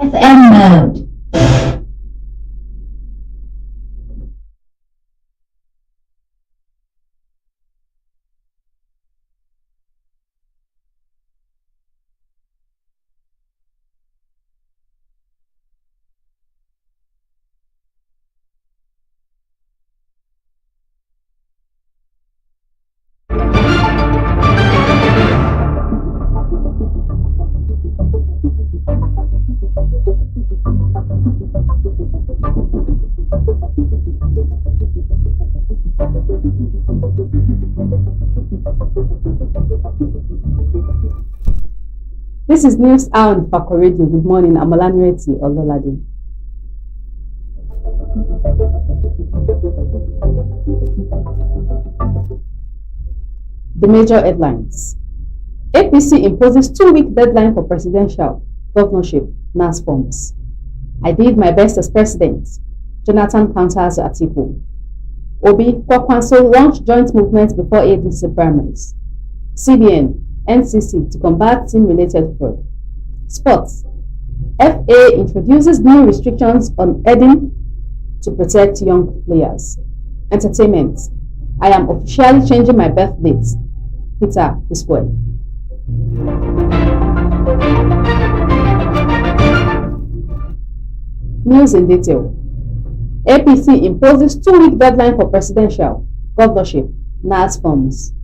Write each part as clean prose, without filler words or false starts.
FM mode. This is News Hour on Ifako Radio. Good morning. I'm Olanireti, Ololade. The major headlines. APC imposes 2-week deadline for presidential, governorship, NAS forms. I did my best as president. Jonathan counters Atiku. Obi Kwakwanso launched joint movement before ADC primaries. CBN, NCC to combat team-related fraud. Sports. FA introduces new restrictions on heading to protect young players. Entertainment. I am officially changing my birth date. Peter Iskwel. News in detail. APC imposes 2-week deadline for presidential, governorship, NAS forms.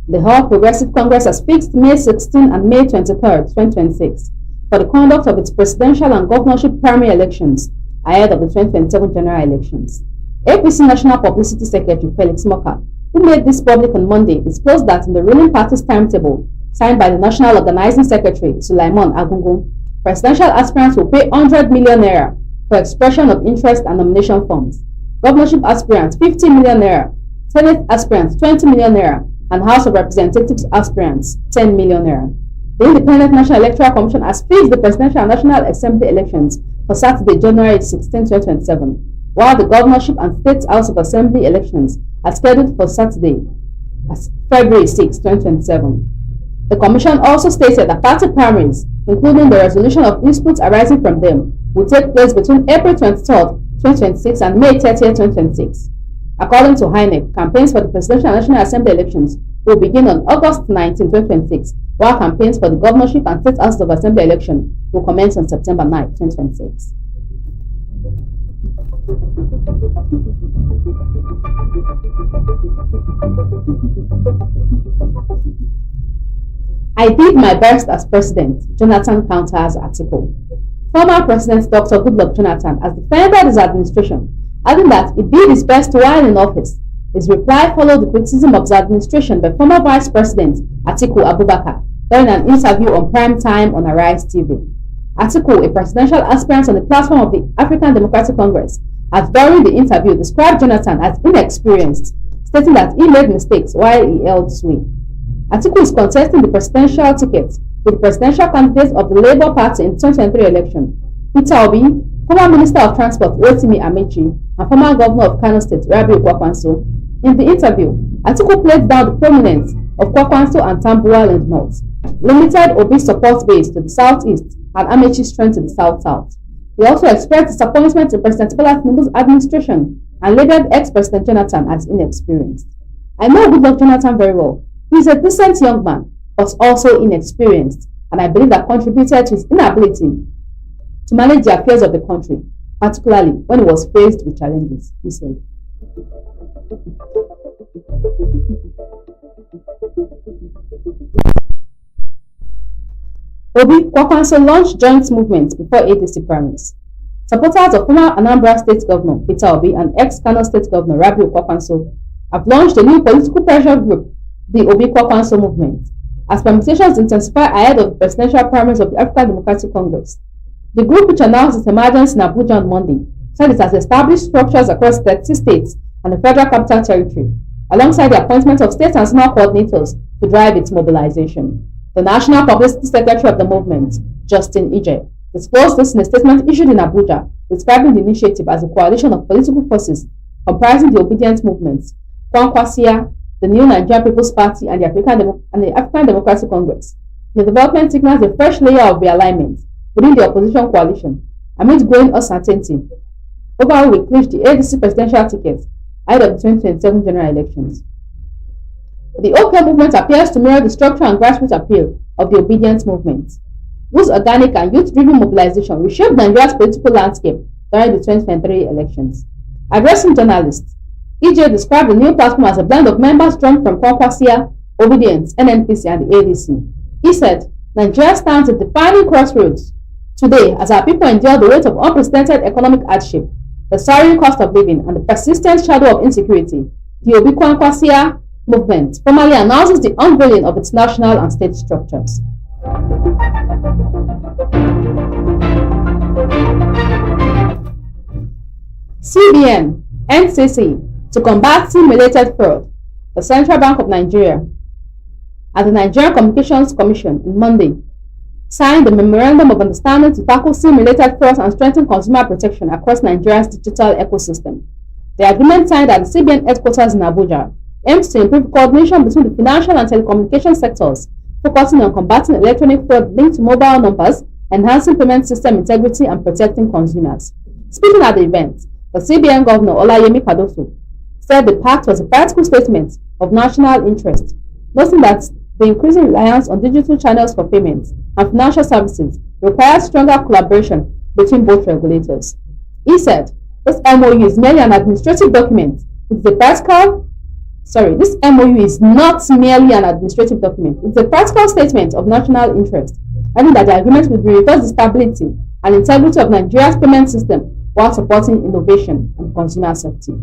The All Progressive Congress has fixed May 16 and May 23, 2026 for the conduct of its presidential and governorship primary elections ahead of the 2027 general elections. APC National Publicity Secretary Felix Moka, who made this public on Monday, disclosed that in the ruling party's timetable, signed by the National Organizing Secretary Sulaiman Agungun, presidential aspirants will pay 100 million naira for expression of interest and nomination forms, governorship aspirants 50 million naira, Senate aspirants 20 million naira, and House of Representatives aspirants 10 million naira. The Independent National Electoral Commission has fixed the presidential and National Assembly elections for Saturday, January 16, 2027, while the governorship and State House of Assembly elections are scheduled for Saturday, February 6, 2027. The Commission also stated that party primaries, including the resolution of disputes arising from them, will take place between April 23, 2026 and May 30, 2026. According to INEC, campaigns for the Presidential and National Assembly elections will begin on August 19, 2026, while campaigns for the governorship and State House of Assembly election will commence on September 9, 2026. I did my best as president, Jonathan counters Atiku. Former President Dr. Goodluck Jonathan has defended his administration, adding that he did his best while in office. His reply followed the criticism of his administration by former Vice President Atiku Abubakar during an interview on Prime Time on Arise TV. Atiku, a presidential aspirant on the platform of the African Democratic Congress, has during the interview described Jonathan as inexperienced, stating that he made mistakes while he held sway. Atiku is contesting the presidential ticket with the presidential candidate of the Labour Party in the 2023 election, Peter Obi, former Minister of Transport Rotimi Amechi, and former Governor of Kano State Rabiu Kwakwanso. In the interview, Atiku played down the prominence of Kwakwanso and Tambuwal in the north, limited Obi's support base to the southeast and Amechi's strength to the south-south. He also expressed disappointment in President Bola Tinubu's administration and labeled ex-President Jonathan as inexperienced. I know Goodluck Jonathan very well. He is a decent young man, but also inexperienced, and I believe that contributed to his inability to manage the affairs of the country, particularly when he was faced with challenges, he said. Obi Kwakwanso launched joint movements before ADC primaries. Supporters of former Anambra State Governor Peter Obi and ex-Kano State Governor Rabiu Kwakwanso have launched a new political pressure group, the Obi Kwakwanso movement, as permutations intensify ahead of the presidential primaries of the African Democratic Congress. The group, which announced its emergence in Abuja on Monday, said it has established structures across 30 states and the Federal Capital Territory, alongside the appointment of state and zonal coordinators to drive its mobilization. The National Publicity Secretary of the movement, Justin Ije, disclosed this in a statement issued in Abuja, describing the initiative as a coalition of political forces comprising the obedient movements, Kwankwasia, the New Nigerian People's Party, and the African Democratic Congress. The development signals a fresh layer of realignment within the opposition coalition amid growing uncertainty over who will clinch the ADC presidential ticket ahead of the 2027 general elections. The OK movement appears to mirror the structural and grassroots appeal of the obedience movement, whose organic and youth-driven mobilization reshaped Nigeria's political landscape during the 2023 elections. Addressing journalists, EJ described the new platform as a blend of members drawn from Kwankwasia, Obedience, NNPC, and the ADC. He said, Nigeria stands at defining crossroads today as our people endure the weight of unprecedented economic hardship, the soaring cost of living, and the persistent shadow of insecurity. The Obi Kwankwasia movement formally announces the unveiling of its national and state structures. CBN, NCC, to combat simulated fraud, the Central Bank of Nigeria and the Nigerian Communications Commission on Monday signed a memorandum of understanding to tackle simulated fraud and strengthen consumer protection across Nigeria's digital ecosystem. The agreement signed at the CBN headquarters in Abuja aims to improve coordination between the financial and telecommunication sectors, focusing on combating electronic fraud linked to mobile numbers, enhancing payment system integrity, and protecting consumers. Speaking at the event, the CBN Governor Ololade said the pact was a practical statement of national interest, noting that the increasing reliance on digital channels for payments and financial services requires stronger collaboration between both regulators. He said, this MOU is merely an administrative document. This MOU is not merely an administrative document. It's a practical statement of national interest, adding that the agreement will reinforce the stability and integrity of Nigeria's payment system while supporting innovation and consumer safety.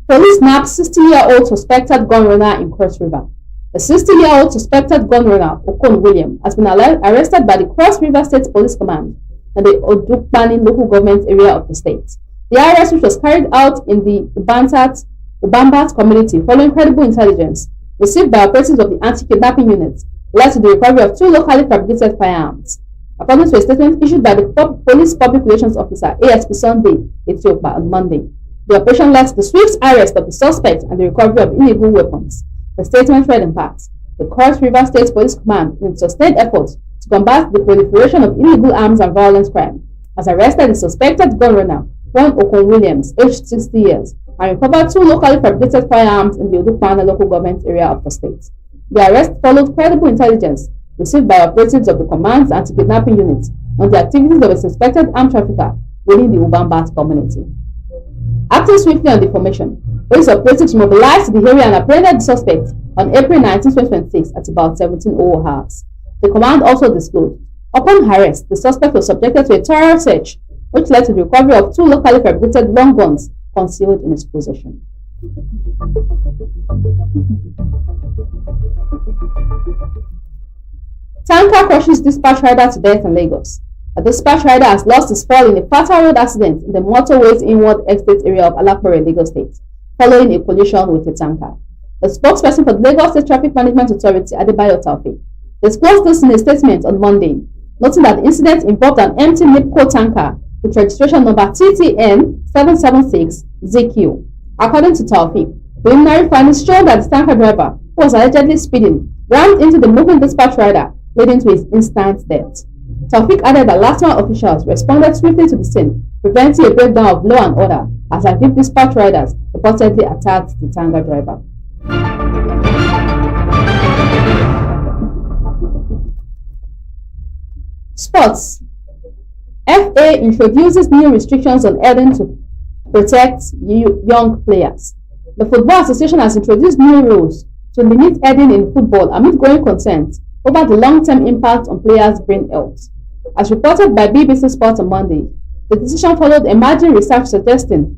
Police nabbed 60-year-old suspected gun runner in Cross River. A 60-year-old suspected gun runner, Okon William, has been arrested by the Cross River State Police Command and the Odukpani local government area of the state. The arrest, which was carried out in the Ubambat community following credible intelligence received by operatives of the anti-kidnapping unit, led to the recovery of 2 locally fabricated firearms. According to a statement issued by the Police Public Relations Officer, ASP Sunday Ethiopia, on Monday, the operation led to the swift arrest of the suspect and the recovery of illegal weapons. The statement read in part, the Cross River State Police Command, in its sustained efforts to combat the proliferation of illegal arms and violent crime, has arrested the suspected gun runner, one Okon Williams, aged 60 years, and recovered 2 locally fabricated firearms in the Odukpana local government area of the state. The arrest followed credible intelligence received by operatives of the command's anti-kidnapping unit on the activities of a suspected armed trafficker within the Ubambat community. Acting swiftly on the information, police operatives mobilized to the area and apprehended the suspect on April 19, 2026 at about 17:00 hours. The command also disclosed, upon arrest, the suspect was subjected to a thorough search, which led to the recovery of 2 locally fabricated long guns concealed in his possession. Tanker crushes dispatch rider to death in Lagos. A dispatch rider has lost his fall in a fatal road accident in the motorway's inward estate area of Alapore, Lagos State, following a collision with a tanker. The spokesperson for the Lagos State Traffic Management Authority, Adebayo Taofeek, disclosed this in a statement on Monday, noting that the incident involved an empty NIPCO tanker with registration number TTN 776ZQ. According to Taofeek, preliminary findings show that the tanker driver, who was allegedly speeding, rammed into the moving dispatch rider, leading to his instant death. Taofeek added that last-mile officials responded swiftly to the scene, preventing a breakdown of law and order as active dispatch riders reportedly attacked the tanker driver. Sports. FA introduces new restrictions on heading to protect young players. The Football Association has introduced new rules to limit heading in football amid growing concern over the long-term impact on players' brain health. As reported by BBC Sport on Monday, the decision followed emerging research suggesting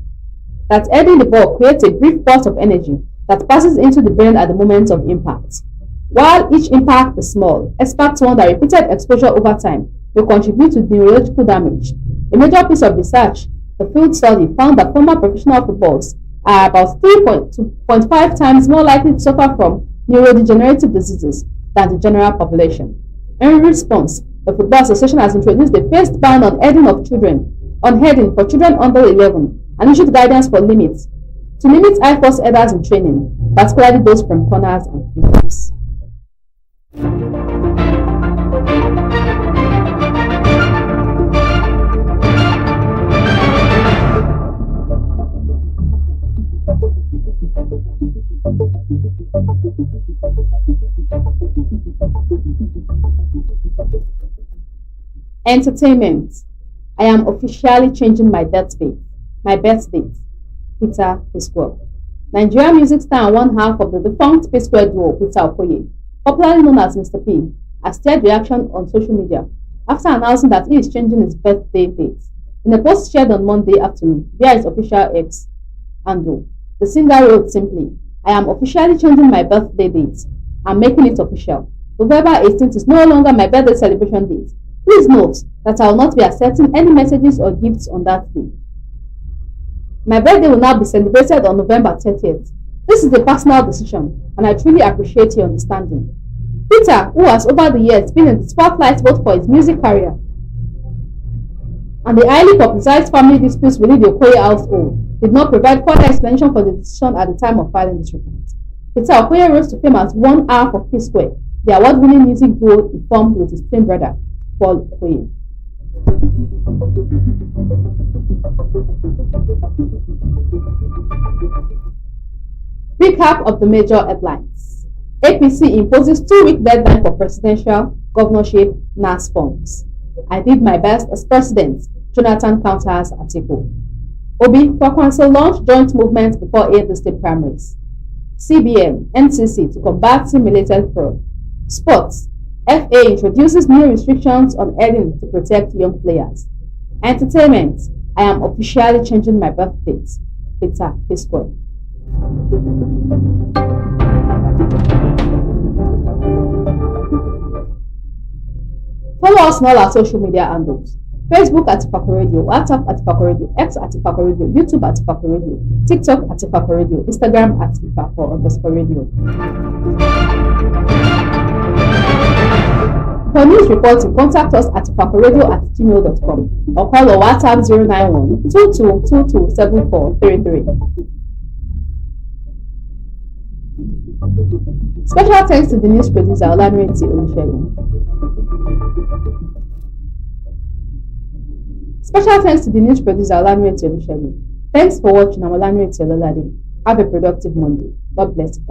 that heading the ball creates a brief burst of energy that passes into the brain at the moment of impact. While each impact is small, experts warn that repeated exposure over time will contribute to neurological damage. A major piece of research, the field study, found that former professional footballers are about 3.5 times more likely to suffer from neurodegenerative diseases than the general population. In response, the Football Association has introduced a phased ban on heading for children under 11 and issued guidance for limits to limit high force headers in training, particularly those from corners and free kicks. Entertainment. I am officially changing my birth date. Peter Pisquel. Nigerian music star and one half of the defunct P-Square duo Peter Okoye, popularly known as Mr. P, has stirred reaction on social media after announcing that he is changing his birthday date. In a post shared on Monday afternoon via his official X handle, the singer wrote simply, I am officially changing my birthday date. I'm making it official. November 18th is no longer my birthday celebration date. Please note that I will not be accepting any messages or gifts on that day. My birthday will now be celebrated on November 30th. This is a personal decision, and I truly appreciate your understanding. Peter, who has over the years been in the spotlight both for his music career and the highly publicized family disputes within the Okoye household, did not provide further explanation for the decision at the time of filing this report. Peter Okoye rose to fame as one half of P-Square, the award-winning music duo he formed with his twin brother, Paul Okoye. Recap of the major headlines. APC imposes 2-week deadline for presidential, governorship, NAS forms. I did my best as president, Jonathan counters Atiku. Obi, Kwakwanso launched joint movement before the state primaries. CBN, NCC to combat simulated fraud. Sports, FA introduces new restrictions on heading to protect young players. Entertainment, I am officially changing my birth date. Peter Pisquel. Follow us on all our social media handles. Facebook at Ifako Radio, WhatsApp at Ifako Radio, X at Ifako Radio, YouTube at Ifako Radio, TikTok at Ifako Radio, Instagram at Ifako_radio. For news reporting, contact us at ifakoradio@gmail.com or call our WhatsApp 091 2222 7433. Special thanks to the news producer Olanireti. Special thanks to the news producer Olanireti. Thanks for watching. I'm Olanireti Ololade. Have a productive Monday. God bless you.